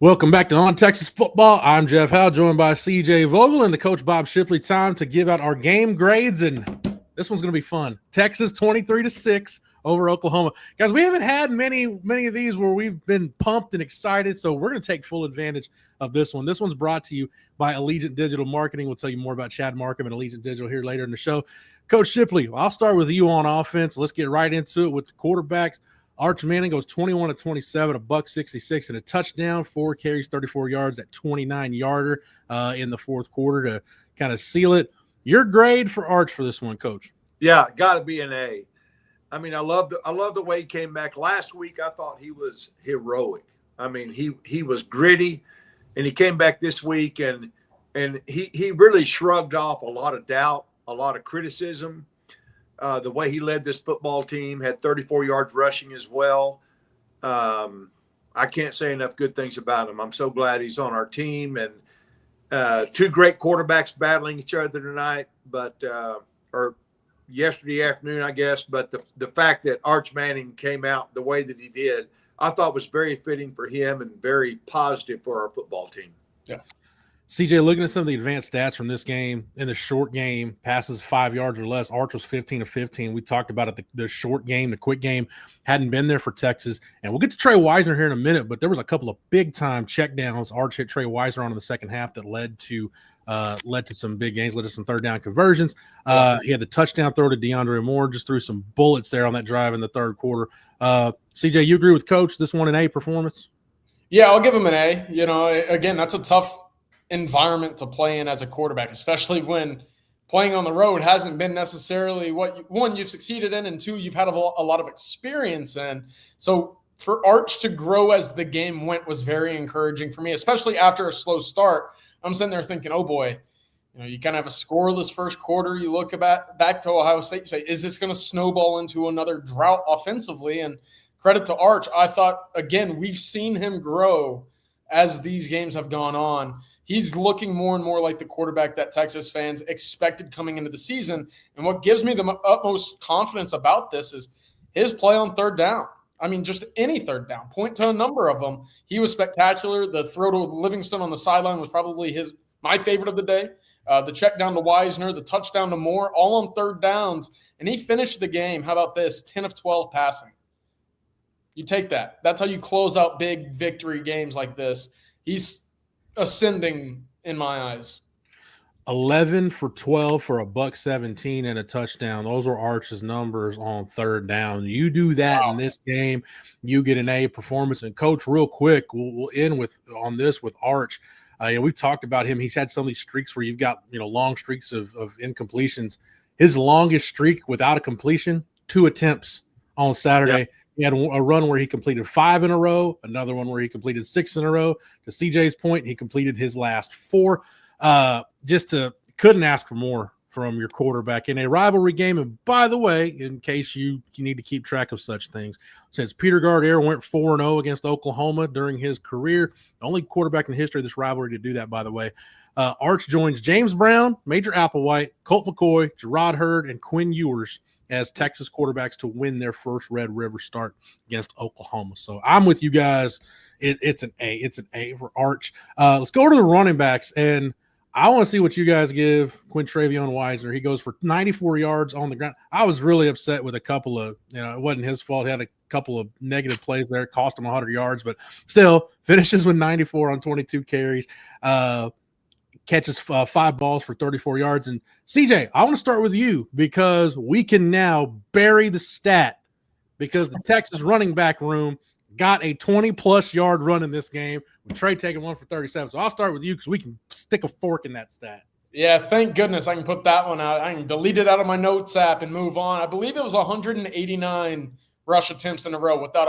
Welcome back to On Texas Football. I'm Jeff Howe, joined by CJ Vogel and the Coach Bob Shipley. Time to give out our game grades, and this one's going to be fun. Texas 23-6 over Oklahoma. Guys, we haven't had many of these where we've been pumped and excited, so we're going to take full advantage of this one. This one's brought to you by Allegiant Digital Marketing. We'll tell you more about Chad Markham and Allegiant Digital here later in the show. Coach Shipley, I'll start with you on offense. Let's get right into it with the quarterbacks. Arch Manning goes 21-27, $166, and a touchdown, 4 carries, 34 yards, at 29-yarder in the fourth quarter to kind of seal it. Your grade for Arch for this one, Coach? Yeah, got to be an A. I mean, I love the way he came back. Last week, I thought he was heroic. I mean, he was gritty, and he came back this week, and he really shrugged off a lot of doubt, a lot of criticism. The way he led this football team, had 34 yards rushing as well. I can't say enough good things about him. I'm so glad he's on our team, and two great quarterbacks battling each other tonight, or yesterday afternoon, I guess. But the fact that Arch Manning came out the way that he did, I thought was very fitting for him and very positive for our football team. Yeah. CJ, looking at some of the advanced stats from this game, in the short game, passes 5 yards or less, Arch was 15-15. We talked about it, the short game, the quick game hadn't been there for Texas. And we'll get to Trey Wisner here in a minute, but there was a couple of big-time checkdowns. Arch hit Trey Wisner on in the second half that led to some big gains, led to some third-down conversions. He had the touchdown throw to DeAndre Moore, just threw some bullets there on that drive in the third quarter. CJ, you agree with Coach, this one an A performance? Yeah, I'll give him an A. You know, again, that's a tough environment to play in as a quarterback, especially when playing on the road hasn't been necessarily what you've succeeded in, and two, you've had a lot of experience in. So for Arch to grow as the game went was very encouraging for me, especially after a slow start. I'm sitting there thinking, oh boy, you know, you kind of have a scoreless first quarter. You look back to Ohio State, you say, is this going to snowball into another drought offensively? And credit to Arch. I thought, again, we've seen him grow as these games have gone on. He's looking more and more like the quarterback that Texas fans expected coming into the season. And what gives me the utmost confidence about this is his play on third down. I mean, just any third down. Point to a number of them. He was spectacular. The throw to Livingston on the sideline was probably my favorite of the day. The check down to Wisner, the touchdown to Moore, all on third downs. And he finished the game, how about this, 10 of 12 passing. You take that. That's how you close out big victory games like this. He's ascending in my eyes. 11 for 12 for $117 and a touchdown. Those were Arch's numbers on third down. You do that in this game, you get an A performance. And Coach, real quick, we'll end with Arch. We've talked about him. He's had some of these streaks where you've got long streaks of incompletions. His longest streak without a completion, 2 attempts on Saturday. Yep. He had a run where he completed 5 in a row, another one where he completed 6 in a row. To CJ's point, he completed his last 4. Couldn't ask for more from your quarterback in a rivalry game. And by the way, in case you need to keep track of such things, since Peter Gardere went 4-0 against Oklahoma during his career, the only quarterback in the history of this rivalry to do that, by the way, Arch joins James Brown, Major Applewhite, Colt McCoy, Gerard Hurd, and Quinn Ewers as Texas quarterbacks to win their first Red River start against Oklahoma. So I'm with you guys. It's an A. It's an A for Arch. Let's go to the running backs, and I want to see what you guys give Quintravion Wisner. He goes for 94 yards on the ground. I was really upset with a couple of, it wasn't his fault. He had a couple of negative plays there. It cost him 100 yards, but still finishes with 94 on 22 carries. Catches 5 balls for 34 yards. And CJ, I want to start with you because we can now bury the stat because the Texas running back room got a 20-plus yard run in this game with Trey taking 1 for 37. So I'll start with you because we can stick a fork in that stat. Yeah, thank goodness I can put that one out. I can delete it out of my notes app and move on. I believe it was 189 rush attempts in a row without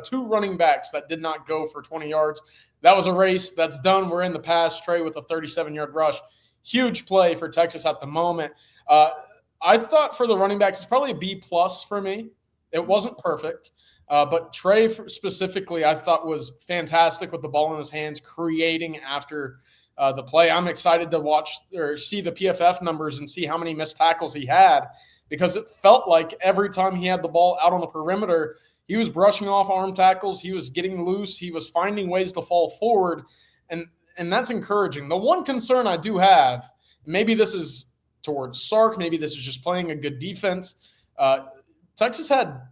2 running backs that did not go for 20 yards. That was a race. That's done. We're in the past. Trey with a 37-yard rush. Huge play for Texas at the moment. I thought for the running backs, it's probably a B-plus for me. It wasn't perfect. But Trey specifically, I thought was fantastic with the ball in his hands, creating after the play. I'm excited to watch or see the PFF numbers and see how many missed tackles he had because it felt like every time he had the ball out on the perimeter, He was brushing off arm tackles. He was getting loose. He was finding ways to fall forward, and that's encouraging. The one concern I do have, maybe this is towards Sark, maybe this is just playing a good defense. Texas had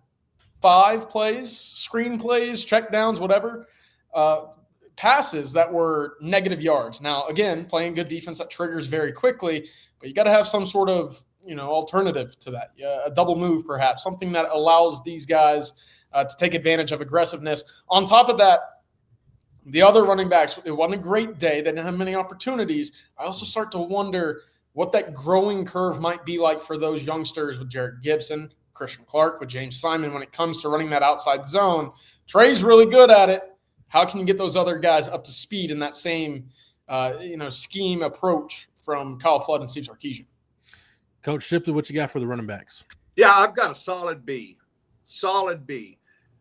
5 plays, screen plays, check downs, whatever, passes that were negative yards. Now, again, playing good defense, that triggers very quickly, but you got to have some sort of alternative to that, a double move perhaps, something that allows these guys to take advantage of aggressiveness. On top of that, the other running backs, it wasn't a great day. They didn't have many opportunities. I also start to wonder what that growing curve might be like for those youngsters with Jarrett Gibson, Christian Clark, with James Simon when it comes to running that outside zone. Trey's really good at it. How can you get those other guys up to speed in that same scheme approach from Kyle Flood and Steve Sarkisian? Coach Shipley, what you got for the running backs? Yeah, I've got a solid B. Solid B.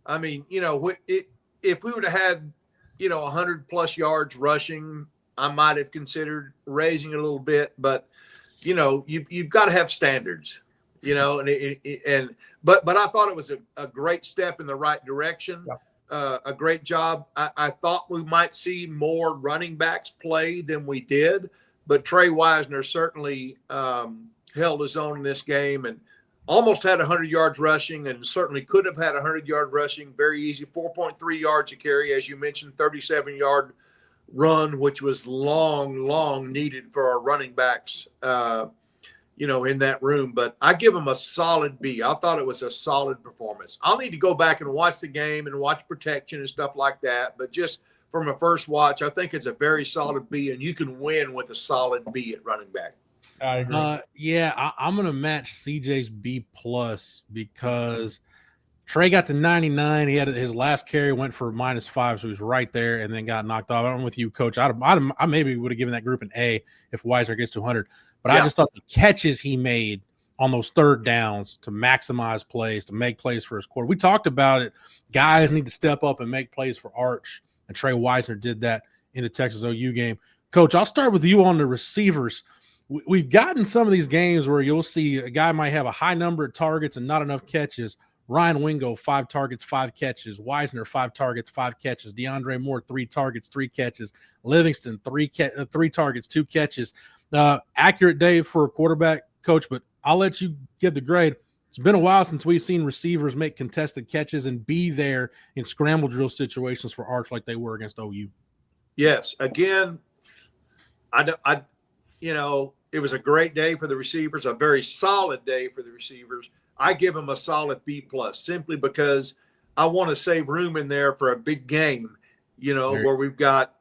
I mean, if we would have had 100+ yards rushing, I might have considered raising it a little bit, but you've got to have standards, but I thought it was a great step in the right direction. Yeah. A great job. I thought we might see more running backs play than we did, but Trey Wisner certainly held his own in this game and almost had 100 yards rushing, and certainly could have had 100-yard rushing. Very easy, 4.3 yards a carry, as you mentioned, 37-yard run, which was long needed for our running backs, in that room. But I give them a solid B. I thought it was a solid performance. I'll need to go back and watch the game and watch protection and stuff like that. But just from a first watch, I think it's a very solid B, and you can win with a solid B at running back. I agree. I'm going to match CJ's B+ because Trey got to 99. He had his last carry went for -5, so he was right there and then got knocked off. I'm with you, Coach. I maybe would have given that group an A if Wisner gets to 100. But I just thought the catches he made on those third downs to maximize plays, to make plays for his quarter. We talked about it. Guys need to step up and make plays for Arch, and Trey Wisner did that in the Texas OU game. Coach, I'll start with you on the receivers. We've gotten some of these games where you'll see a guy might have a high number of targets and not enough catches. Ryan Wingo, 5 targets, 5 catches. Wisner, 5 targets, 5 catches. DeAndre Moore, 3 targets, 3 catches. Livingston, 3 targets, 2 catches. Accurate day for a quarterback, Coach, but I'll let you give the grade. It's been a while since we've seen receivers make contested catches and be there in scramble drill situations for Arch like they were against OU. Yes. Again, it was a great day for the receivers, a very solid day for the receivers. I give them a solid B+, simply because I want to save room in there for a big game, where we've got,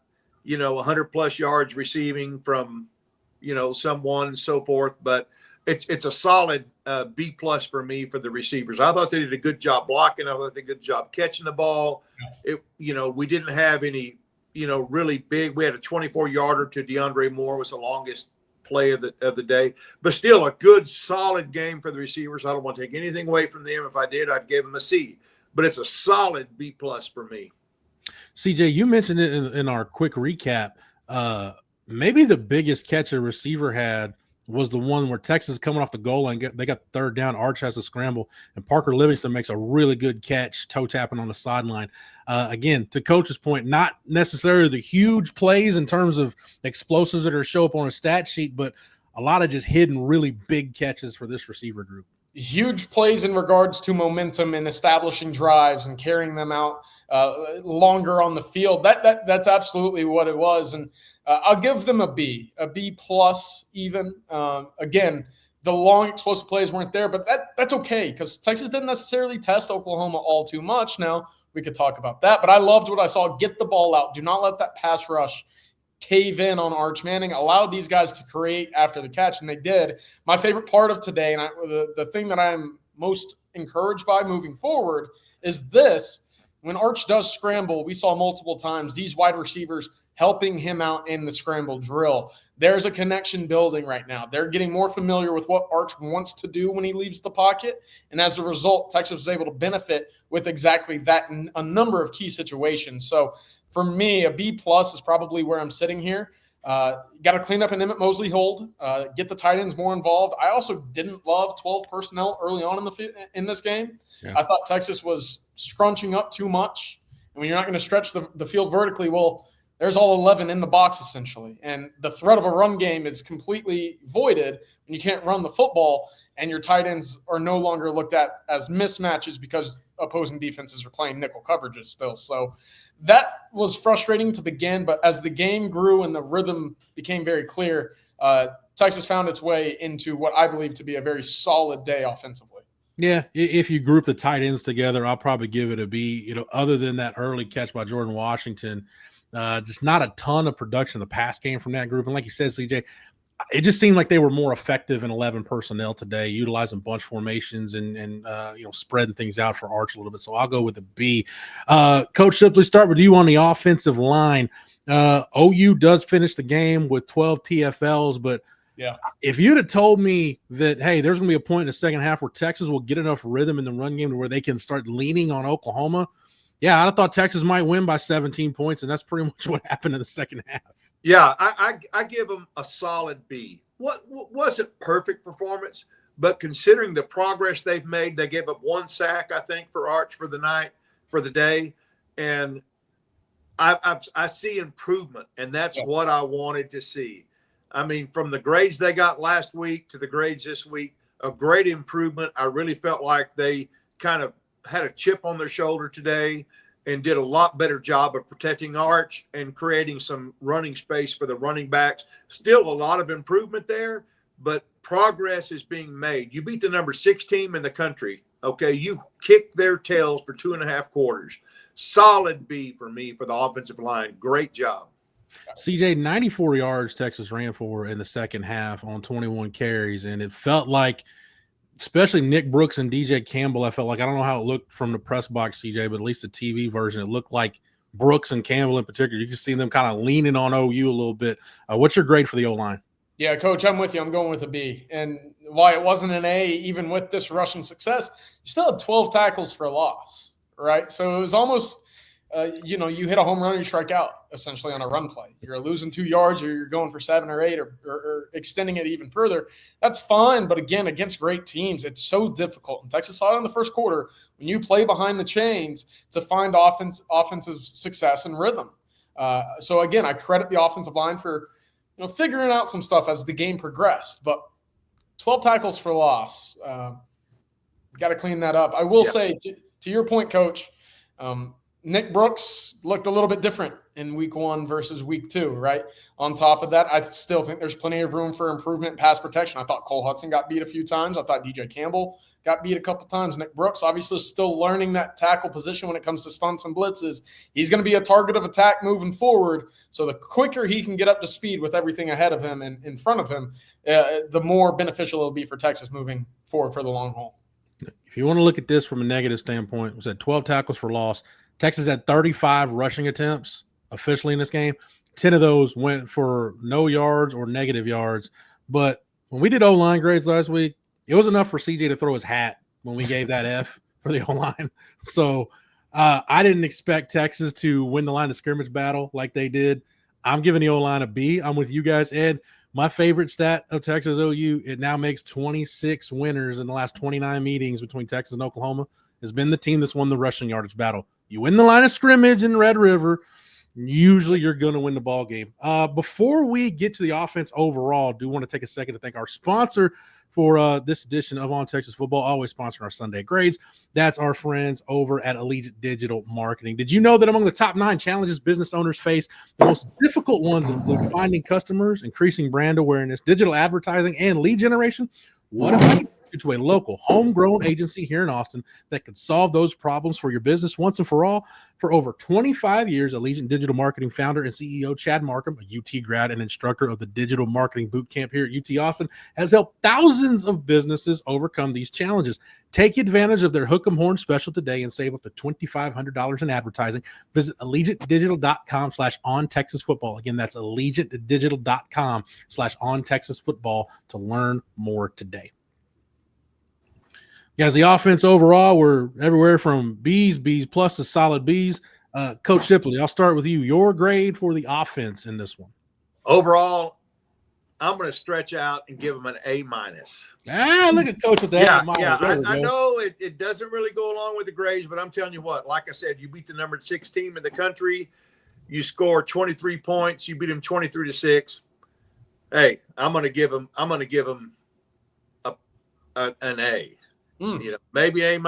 100+ yards receiving from, someone and so forth. But it's a solid B+ for me for the receivers. I thought they did a good job blocking. I thought they did a good job catching the ball. We didn't have any, really big. We had a 24-yarder to DeAndre Moore was the longest play of the day, but still a good solid game for the receivers. I don't want to take anything away from them. If I did, I'd give them a C, but it's a solid B+ for me. CJ, you mentioned it in our quick recap. Maybe the biggest catch a receiver had was the one where Texas coming off the goal line. They got the third down. Arch has a scramble, and Parker Livingston makes a really good catch, toe tapping on the sideline. Again, to Coach's point, not necessarily the huge plays in terms of explosives that are show up on a stat sheet, but a lot of just hidden really big catches for this receiver group. Huge plays in regards to momentum and establishing drives and carrying them out longer on the field. That's absolutely what it was. And I'll give them a B plus even. Again, the long explosive plays weren't there, but that's okay because Texas didn't necessarily test Oklahoma all too much. Now we could talk about that, but I loved what I saw. Get the ball out. Do not let that pass rush cave in on Arch Manning. Allow these guys to create after the catch, and they did. My favorite part of today, and the thing that I'm most encouraged by moving forward is this. When Arch does scramble, we saw multiple times these wide receivers helping him out in the scramble drill. There's a connection building right now. They're getting more familiar with what Arch wants to do when he leaves the pocket. And as a result, Texas was able to benefit with exactly that in a number of key situations. So for me, a B+ is probably where I'm sitting here. You got to clean up an Emmett Mosley hold, get the tight ends more involved. I also didn't love 12 personnel early on in this game. Yeah. I thought Texas was scrunching up too much. And when you're not going to stretch the field vertically, well, there's all 11 in the box essentially. And the threat of a run game is completely voided when you can't run the football and your tight ends are no longer looked at as mismatches because opposing defenses are playing nickel coverages still. So that was frustrating to begin, but as the game grew and the rhythm became very clear, Texas found its way into what I believe to be a very solid day offensively. Yeah, if you group the tight ends together, I'll probably give it a B. You know, other than that early catch by Jordan Washington, just not a ton of production in the pass game from that group. And like you said, CJ, it just seemed like they were more effective in 11 personnel today, utilizing bunch formations and spreading things out for Arch a little bit. So I'll go with a B. Coach Shipley, start with you on the offensive line. OU does finish the game with 12 TFLs, but yeah, if you'd have told me that, hey, there's going to be a point in the second half where Texas will get enough rhythm in the run game to where they can start leaning on Oklahoma, yeah, I thought Texas might win by 17 points, and that's pretty much what happened in the second half. Yeah, I give them a solid B. What wasn't perfect performance, but considering the progress they've made, they gave up 1 sack, I think, for Arch for the day, and I see improvement, and that's what I wanted to see. I mean, from the grades they got last week to the grades this week, a great improvement. I really felt like they kind of had a chip on their shoulder today and did a lot better job of protecting Arch and creating some running space for the running backs. Still a lot of improvement there, but progress is being made. You beat the number 6 team in the country. Okay, you kicked their tails for 2.5 quarters. Solid B for me for the offensive line. Great job. CJ, 94 yards Texas ran for in the second half on 21 carries, and it felt like, especially Nick Brooks and DJ Campbell, I felt like, I don't know how it looked from the press box, CJ, but at least the TV version, it looked like Brooks and Campbell in particular, you can see them kind of leaning on OU a little bit. What's your grade for the O-line? Yeah, Coach, I'm with you. I'm going with a B. And why it wasn't an A, even with this rushing success, you still had 12 tackles for a loss, right? So it was almost – you hit a home run or you strike out essentially on a run play. You're losing 2 yards or you're going for 7 or 8 or extending it even further. That's fine. But again, against great teams, it's so difficult. And Texas saw it in the first quarter when you play behind the chains to find offensive success and rhythm. So again, I credit the offensive line for, figuring out some stuff as the game progressed, but 12 tackles for loss. Got to clean that up. I will say to your point, Coach, Nick Brooks looked a little bit different in week 1 versus week 2, right? On top of that, I still think there's plenty of room for improvement in pass protection. I thought Cole Hudson got beat a few times. I thought DJ Campbell got beat a couple times. Nick Brooks obviously still learning that tackle position when it comes to stunts and blitzes. He's going to be a target of attack moving forward. So the quicker he can get up to speed with everything ahead of him and in front of him, the more beneficial it'll be for Texas moving forward for the long haul. If you want to look at this from a negative standpoint, we said 12 tackles for loss. Texas had 35 rushing attempts officially in this game. 10 of those went for no yards or negative yards. But when we did O-line grades last week, it was enough for CJ to throw his hat when we gave that F for the O-line. So I didn't expect Texas to win the line of scrimmage battle like they did. I'm giving the O-line a B. I'm with you guys. Ed, my favorite stat of Texas OU, it now makes 26 winners in the last 29 meetings between Texas and Oklahoma, has been the team that's won the rushing yardage battle. You win the line of scrimmage in Red River, usually you're going to win the ball game. Before we get to the offense overall, I do want to take a second to thank our sponsor for this edition of On Texas Football, always sponsoring our Sunday grades. That's our friends over at Allegiant Digital Marketing. Did you know that among the top 9 challenges business owners face, the most difficult ones include finding customers, increasing brand awareness, digital advertising, and lead generation? What if I get to a local homegrown agency here in Austin that could solve those problems for your business once and for all? For over 25 years, Allegiant Digital Marketing founder and CEO Chad Markham, a UT grad and instructor of the Digital Marketing Boot Camp here at UT Austin, has helped thousands of businesses overcome these challenges. Take advantage of their Hook 'em Horn special today and save up to $2,500 in advertising. Visit allegiantdigital.com/ontexasfootball. Again, that's allegiantdigital.com/ontexasfootball to learn more today. Guys, the offense overall, we're everywhere from B's plus to solid B's. Coach Shipley, I'll start with you. Your grade for the offense in this one. Overall, I'm going to stretch out and give them an A-. Look at Coach with that. I know it doesn't really go along with the grades, but I'm telling you what, like I said, you beat the number 6 team in the country. You score 23 points. You beat them 23-6. Hey, I'm going to give them an A. You know, maybe A-,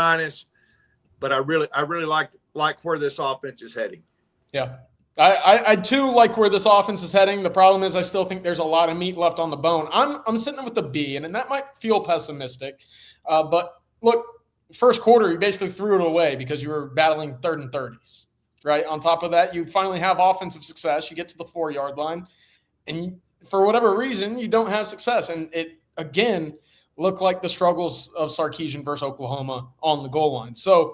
but I really like where this offense is heading. Yeah. I too like where this offense is heading. The problem is I still think there's a lot of meat left on the bone. I'm sitting with the B, and that might feel pessimistic. But look, first quarter, you basically threw it away because you were battling 3rd and 30s, right? On top of that, you finally have offensive success. You get to the 4-yard line, and for whatever reason, you don't have success. And it, again, looked like the struggles of Sarkisian versus Oklahoma on the goal line. So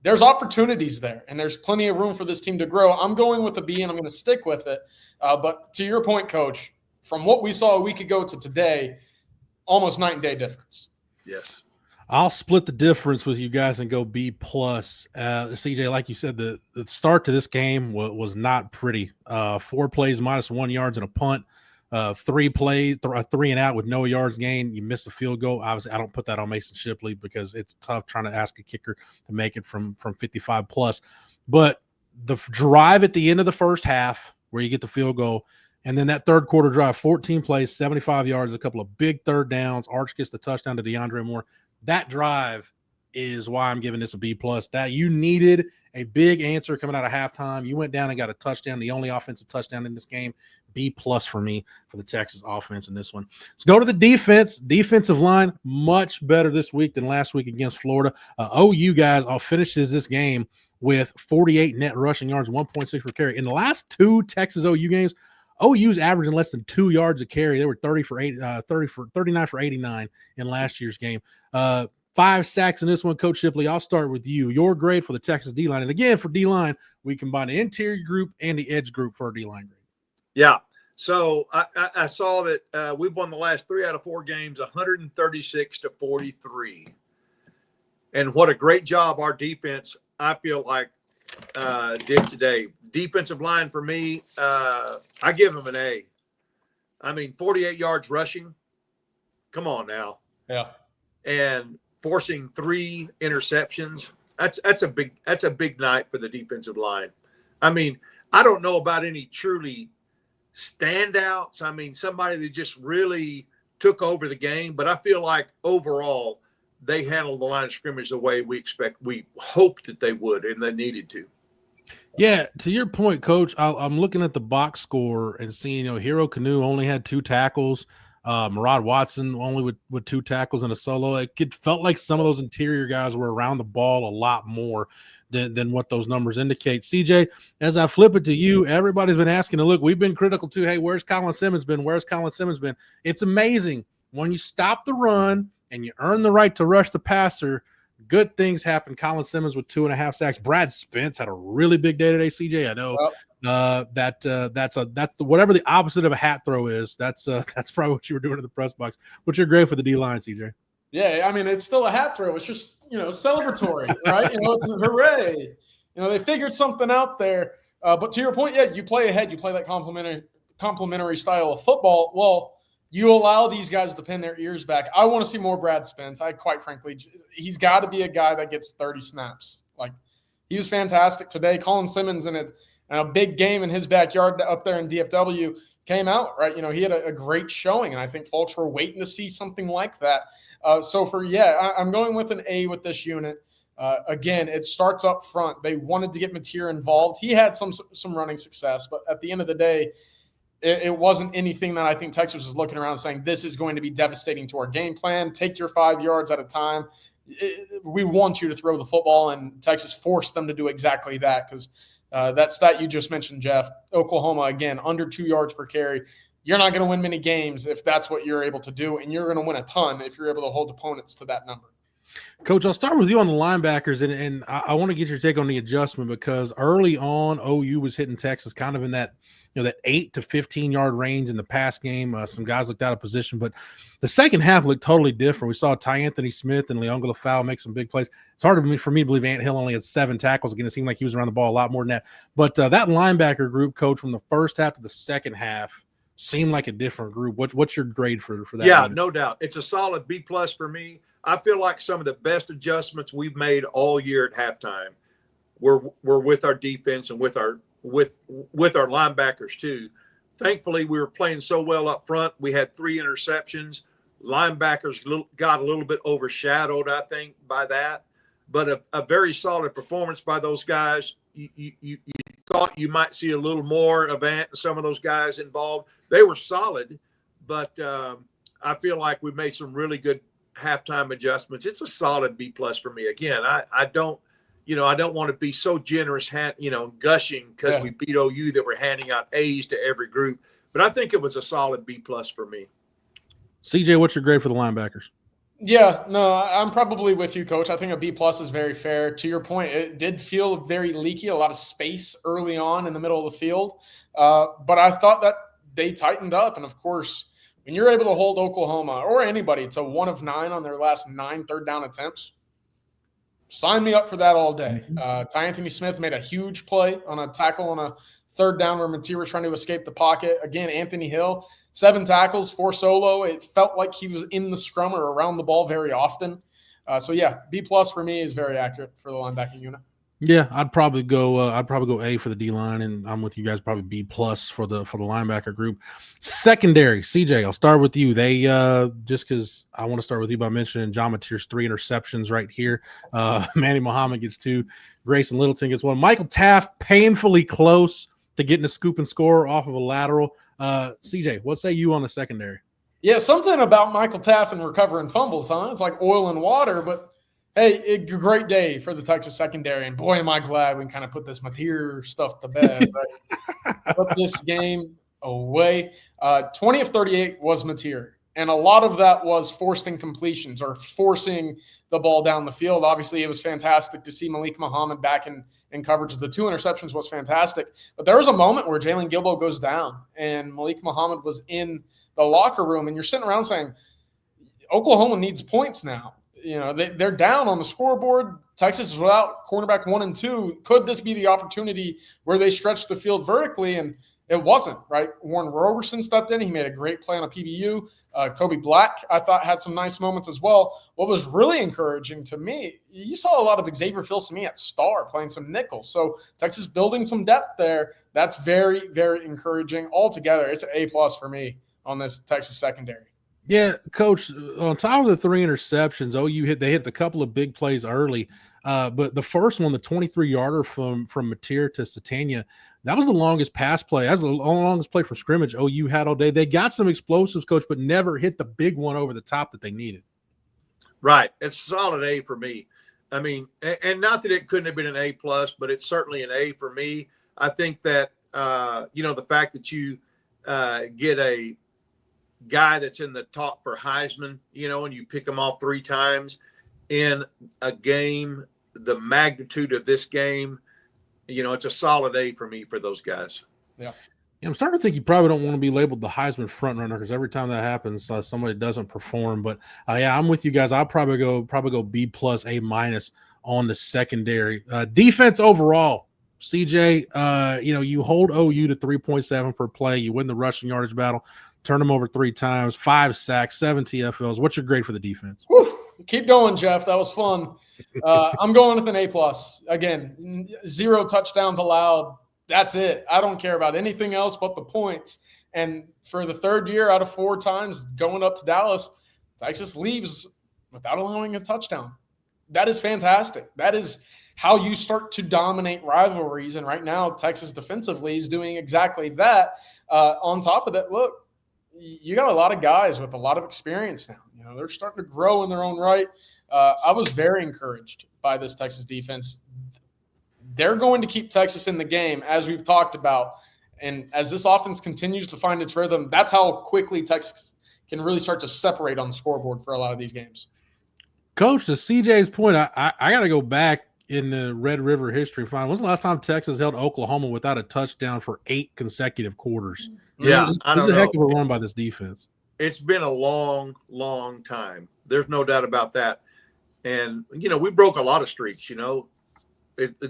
there's opportunities there, and there's plenty of room for this team to grow. I'm going with a B, and I'm going to stick with it. But to your point, Coach, from what we saw a week ago to today, almost night and day difference. Yes. I'll split the difference with you guys and go B+. CJ, like you said, the start to this game was not pretty. 4 plays, -1 yards and a punt. 3 plays, 3 and out with no yards gained. You miss a field goal. Obviously, I don't put that on Mason Shipley because it's tough trying to ask a kicker to make it from 55 plus. But the drive at the end of the first half where you get the field goal, and then that third quarter drive, 14 plays, 75 yards, a couple of big third downs. Arch gets the touchdown to DeAndre Moore. That drive is why I'm giving this a B+. That you needed a big answer coming out of halftime. You went down and got a touchdown, the only offensive touchdown in this game. B+ for me for the Texas offense in this one. Let's go to the defense. Defensive line, much better this week than last week against Florida. OU guys finishes this game with 48 net rushing yards, 1.6 per carry. In the last 2 Texas OU games, OU's averaging less than 2 yards a carry. They were 39 for 89 in last year's game. 5 sacks in this one. Coach Shipley, I'll start with you. Your grade for the Texas D-line. And again, for D-line, we combine the interior group and the edge group for our D-line grade. Yeah. So I saw that we've won the last 3 out of 4 games, 136-43. And what a great job our defense, I feel like, did today. Defensive line for me, I give them an A. I mean, 48 yards rushing. Come on now. Yeah. And forcing 3 interceptions. That's a big night for the defensive line. I mean, I don't know about any truly standouts. I mean, somebody that just really took over the game, but I feel like overall they handled the line of scrimmage the way we hoped that they would, and they needed to. Yeah, to your point, Coach, I'm looking at the box score and seeing, Hero Canoe only had 2 tackles. Murad Watson only with 2 tackles and a solo. It felt like some of those interior guys were around the ball a lot more than what those numbers indicate. CJ, as I flip it to you, everybody's been asking, and look, we've been critical too. Hey, where's Colin Simmons been? Where's Colin Simmons been? It's amazing when you stop the run and you earn the right to rush the passer. Good things happen. Colin Simmons with 2.5 sacks. Brad Spence had a really big day today. CJ, I know that's whatever the opposite of a hat throw is. That's probably what you were doing in the press box. What's your grade for the D line, CJ? Yeah, I mean, it's still a hat throw. It's just celebratory, right? It's a hooray. They figured something out there. But to your point, yeah, you play ahead. You play that complementary style of football. Well, you allow these guys to pin their ears back. I want to see more Brad Spence. Quite frankly, he's got to be a guy that gets 30 snaps. Like, he was fantastic today. Colin Simmons in a big game in his backyard up there in DFW came out, right? He had a great showing, and I think folks were waiting to see something like that. I'm going with an A with this unit. Again, it starts up front. They wanted to get Mateer involved. He had some running success, but at the end of the day, it wasn't anything that I think Texas was looking around saying, this is going to be devastating to our game plan. Take your 5 yards at a time. We want you to throw the football, and Texas forced them to do exactly that because that stat you just mentioned, Jeff, Oklahoma, again, under 2 yards per carry. You're not going to win many games if that's what you're able to do, and you're going to win a ton if you're able to hold opponents to that number. Coach, I'll start with you on the linebackers, and I want to get your take on the adjustment because early on, OU was hitting Texas kind of in that – that 8 to 15 yard range in the pass game. Some guys looked out of position, but the second half looked totally different. We saw Ty Anthony Smith and Leonga Howe make some big plays. It's hard for me to believe Ant Hill only had 7 tackles. Again, it seemed like he was around the ball a lot more than that. But that linebacker group, Coach, from the first half to the second half, seem like a different group. What's your grade for that? Yeah, unit? no doubt. It's a solid B+ for me. I feel like some of the best adjustments we've made all year at halftime were with our defense and with our linebackers too. Thankfully, we were playing so well up front. We had 3 interceptions. Linebackers got a little bit overshadowed, I think, by that. But a very solid performance by those guys. You thought you might see a little more of some of those guys involved. They were solid, but I feel like we made some really good halftime adjustments. It's a solid B+ for me. Again, I don't want to be so generous, gushing because we beat OU that we're handing out A's to every group. But I think it was a solid B+ for me. CJ, what's your grade for the linebackers? Yeah, no, I'm probably with you, Coach. I think a B+ is very fair. To your point, it did feel very leaky, a lot of space early on in the middle of the field. But I thought that they tightened up. And, of course, when you're able to hold Oklahoma or anybody to 1 of 9 on their last 9 third down attempts, sign me up for that all day. Ty Anthony Smith made a huge play on a tackle on a third down where Mateer was trying to escape the pocket. Again, Anthony Hill, 7 tackles, 4 solo. It felt like he was in the scrum or around the ball very often. So yeah, B+ for me is very accurate for the linebacking unit. Yeah, I'd probably go A for the D line, and I'm with you guys. Probably B+ for the linebacker group. Secondary, CJ, I'll start with you. They just because I want to start with you by mentioning John Mateer's 3 interceptions right here. Manny Muhammad gets 2. Grayson Littleton gets 1. Michael Taft painfully close to getting a scoop and score off of a lateral. CJ, what say you on the secondary? Yeah, something about Michael Taft and recovering fumbles, huh? It's like oil and water, but hey, a great day for the Texas secondary. And boy, am I glad we can kind of put this Mateer stuff to bed. Right? Put this game away. 20 of 38 was Mateer. And a lot of that was forced incompletions or forcing the ball down the field. Obviously, it was fantastic to see Malik Muhammad back in coverage. The 2 interceptions was fantastic. But there was a moment where Jalen Gilbo goes down and Malik Muhammad was in the locker room. And you're sitting around saying, Oklahoma needs points now. You know, they're down on the scoreboard. Texas is without cornerback 1 and 2. Could this be the opportunity where they stretch the field vertically? And it wasn't, right? Warren Roberson stepped in. He made a great play on a PBU. Kobe Black, I thought, had some nice moments as well. What was really encouraging to me, you saw a lot of Xavier Filsaime at star playing some nickel. So Texas building some depth there. That's very, very encouraging. Altogether, it's an A+ for me on this Texas secondary. Yeah, Coach, on top of the 3 interceptions, OU they hit a couple of big plays early. But the first one, the 23-yarder from Mateer to Satania, that was the longest pass play. That was the longest play from scrimmage OU had all day. They got some explosives, Coach, but never hit the big one over the top that they needed. Right. It's a solid A for me. I mean, and not that it couldn't have been an A+, but it's certainly an A for me. I think that, the fact that you get a guy that's in the talk for Heisman, and you pick him off 3 times in a game, the magnitude of this game, it's a solid A for me for those guys. Yeah. I'm starting to think you probably don't want to be labeled the Heisman front runner because every time that happens, somebody doesn't perform. But yeah, I'm with you guys. I'll probably go B+, A- on the secondary. Defense overall, CJ, you hold OU to 3.7 per play. You win the rushing yardage battle. Turn them over 3 times, 5 sacks, 7 TFLs. What's your grade for the defense? Whew. Keep going, Jeff. That was fun. I'm going with an A+. Again, 0 touchdowns allowed. That's it. I don't care about anything else but the points. And for the 3rd year out of 4 times going up to Dallas, Texas leaves without allowing a touchdown. That is fantastic. That is how you start to dominate rivalries. And right now, Texas defensively is doing exactly that. On top of that, look, you got a lot of guys with a lot of experience now. They're starting to grow in their own right. I was very encouraged by this Texas defense. They're going to keep Texas in the game, as we've talked about. And as this offense continues to find its rhythm, that's how quickly Texas can really start to separate on the scoreboard for a lot of these games. Coach, to CJ's point, I got to go back in the Red River history. Fine. When's the last time Texas held Oklahoma without a touchdown for 8 consecutive quarters? Yeah, This is a heck of a run by this defense. It's been a long, long time. There's no doubt about that. And, we broke a lot of streaks,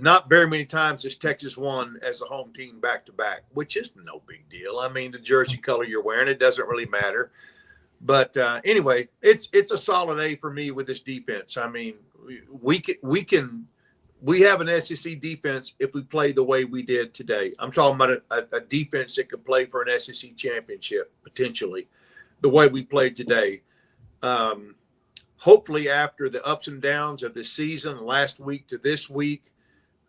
not very many times has Texas won as a home team back-to-back, which is no big deal. I mean, the jersey color you're wearing, it doesn't really matter. But anyway, it's a solid A for me with this defense. I mean, we have an SEC defense if we play the way we did today. I'm talking about a defense that could play for an SEC championship, potentially, the way we played today. Hopefully after the ups and downs of this season, last week to this week,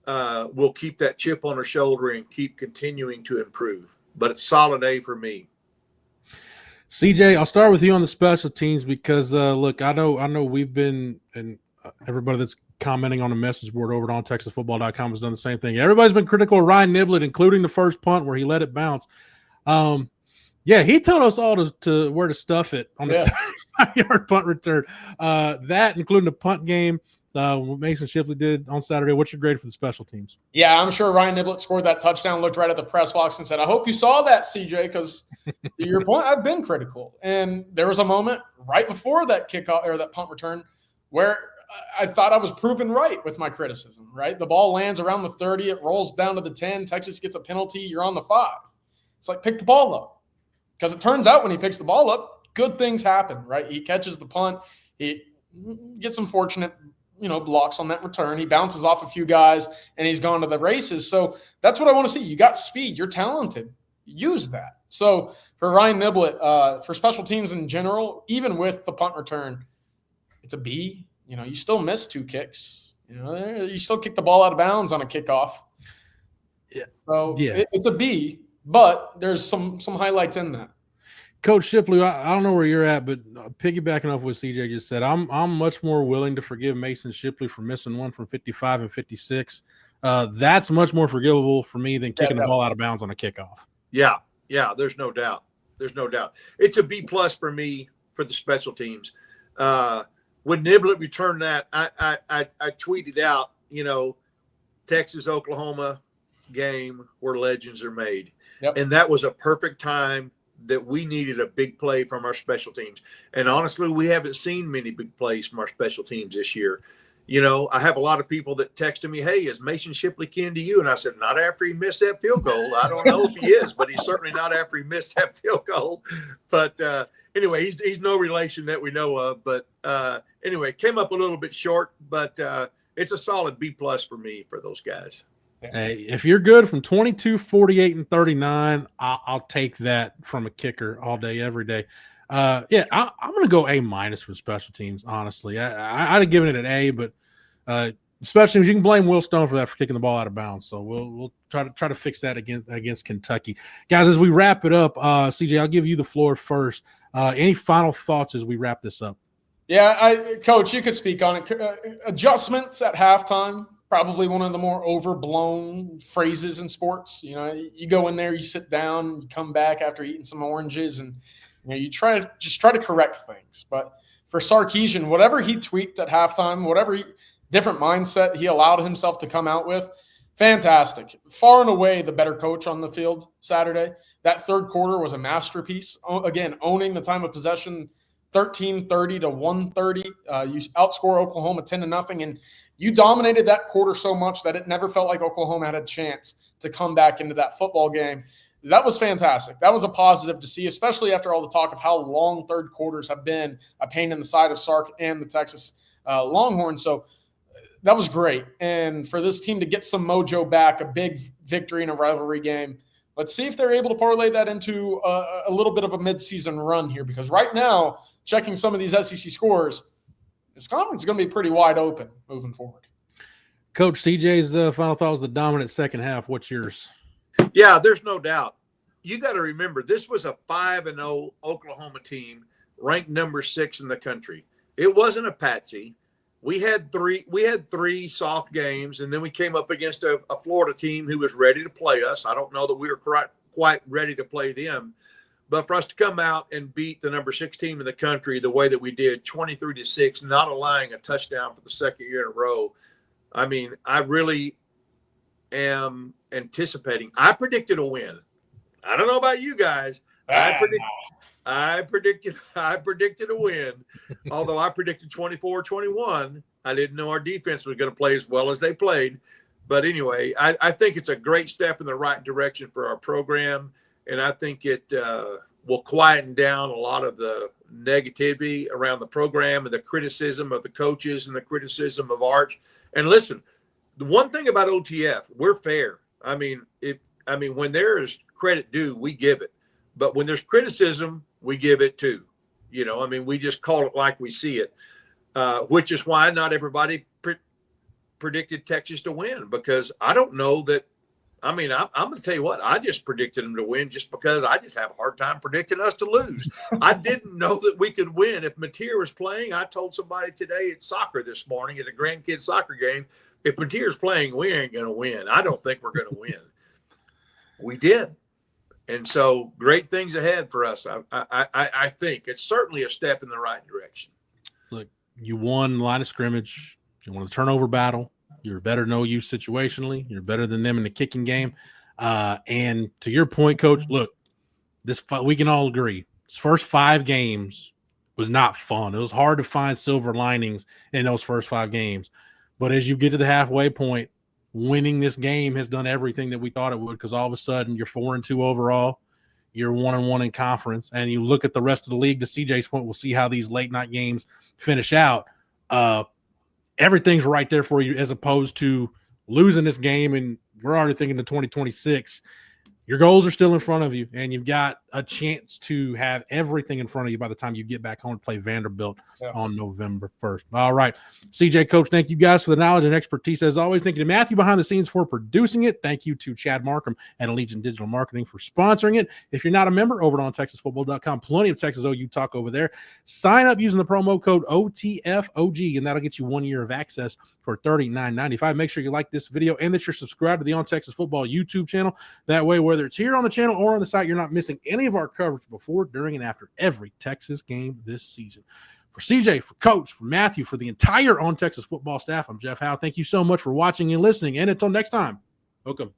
we'll keep that chip on our shoulder and keep continuing to improve. But it's solid A for me. CJ, I'll start with you on the special teams because, look, I know we've been – and everybody that's commenting on the message board over at ontexasfootball.com has done the same thing. Everybody's been critical of Ryan Niblett, including the first punt where he let it bounce. Yeah, he told us all to where to stuff it on the 5-yard punt return. That, including the punt game, what Mason Shipley did on Saturday. What's your grade for the special teams? Yeah, I'm sure Ryan Niblett scored that touchdown, looked right at the press box and said, I hope you saw that, CJ, because to your point, I've been critical. And there was a moment right before that kickoff or that punt return where I thought I was proven right with my criticism, right? The ball lands around the 30, it rolls down to the 10, Texas gets a penalty, you're on the 5. It's like, pick the ball up. Because it turns out when he picks the ball up, good things happen, right? He catches the punt. He gets some fortunate, blocks on that return. He bounces off a few guys, and he's gone to the races. So that's what I want to see. You got speed. You're talented. Use that. So for Ryan Niblett, for special teams in general, even with the punt return, it's a B. You still miss 2 kicks. You still kick the ball out of bounds on a kickoff. Yeah. So it's a B. But there's some highlights in that. Coach Shipley, I don't know where you're at, but piggybacking off what CJ just said, I'm much more willing to forgive Mason Shipley for missing one from 55 and 56. That's much more forgivable for me than kicking the ball out of bounds on a kickoff. Yeah, there's no doubt. It's a B+ for me for the special teams. When Niblett returned that, I tweeted out, Texas-Oklahoma game where legends are made. Yep. And that was a perfect time that we needed a big play from our special teams. And honestly, we haven't seen many big plays from our special teams this year. I have a lot of people that texted me, hey, is Mason Shipley kin to you? And I said, not after he missed that field goal. I don't know if he is, but he's certainly not after he missed that field goal. But anyway, he's no relation that we know of. But anyway, came up a little bit short, but it's a solid B+ for me for those guys. Hey, if you're good from 22, 48, and 39, I'll take that from a kicker all day, every day. I'm going to go A- for special teams, honestly. I'd have given it an A, but special teams, you can blame Will Stone for that, for kicking the ball out of bounds. So we'll try to fix that against Kentucky. Guys, as we wrap it up, CJ, I'll give you the floor first. Any final thoughts as we wrap this up? Yeah, Coach, you could speak on it. Adjustments at halftime. Probably one of the more overblown phrases in sports. You go in there, you sit down, you come back after eating some oranges, and you try to correct things. But for Sarkisian, whatever he tweaked at halftime, whatever different mindset he allowed himself to come out with, fantastic. Far and away the better coach on the field Saturday. That third quarter was a masterpiece. Again, owning the time of possession, 13-30 to 130. You outscore Oklahoma 10-0, and you dominated that quarter so much that it never felt like Oklahoma had a chance to come back into that football game. That was fantastic. That was a positive to see, especially after all the talk of how long third quarters have been a pain in the side of Sark and the Texas Longhorns. So that was great. And for this team to get some mojo back, a big victory in a rivalry game, let's see if they're able to parlay that into a little bit of a midseason run here, because right now, checking some of these SEC scores, this conference is going to be pretty wide open moving forward. Coach, CJ's final thought was the dominant second half. What's yours? Yeah, there's no doubt. You got to remember, this was a 5-0 Oklahoma team ranked number 6 in the country. It wasn't a patsy. We had three soft games, and then we came up against a Florida team who was ready to play us. I don't know that we were quite ready to play them. But for us to come out and beat the number 6 team in the country the way that we did, 23-6, not allowing a touchdown for the second year in a row, I mean, I really am anticipating. I predicted a win. I don't know about you guys. I predicted a win. Although I predicted 24-21, I didn't know our defense was going to play as well as they played. But anyway, I think it's a great step in the right direction for our program, and I think it will quieten down a lot of the negativity around the program and the criticism of the coaches and the criticism of Arch. And listen, the one thing about OTF, we're fair. I mean, when there is credit due, we give it. But when there's criticism, we give it too. You know, I mean, we just call it like we see it, which is why not everybody predicted Texas to win, because I don't know that. I mean, I'm going to tell you what, I just predicted them to win just because I just have a hard time predicting us to lose. I didn't know that we could win. If Mateer was playing, I told somebody today at soccer this morning at a grandkid soccer game, if Mateer's playing, we ain't going to win. I don't think we're going to win. We did. And so great things ahead for us. I think it's certainly a step in the right direction. Look, you won line of scrimmage. You won the turnover battle. You're better than OU situationally. You're better than them in the kicking game. And to your point, Coach, look, we can all agree. His first 5 games was not fun. It was hard to find silver linings in those first 5 games. But as you get to the halfway point, winning this game has done everything that we thought it would, because all of a sudden you're 4-2 overall. You're 1-1 in conference. And you look at the rest of the league, to CJ's point, we'll see how these late night games finish out. Everything's right there for you, as opposed to losing this game and we're already thinking of 2026. Your goals are still in front of you, and you've got a chance to have everything in front of you by the time you get back home to play Vanderbilt on November 1st. All right. CJ, Coach, thank you guys for the knowledge and expertise. As always, thank you to Matthew behind the scenes for producing it. Thank you to Chad Markham and Allegiant Digital Marketing for sponsoring it. If you're not a member, over at ontexasfootball.com, plenty of Texas OU talk over there. Sign up using the promo code OTFOG, and that'll get you 1 year of access for $39.95. Make sure you like this video and that you're subscribed to the On Texas Football YouTube channel. That way, whether it's here on the channel or on the site, you're not missing any of our coverage before, during, and after every Texas game this season. For CJ, for Coach, for Matthew, for the entire On Texas Football staff, I'm Jeff Howe. Thank you so much for watching and listening. And until next time, welcome.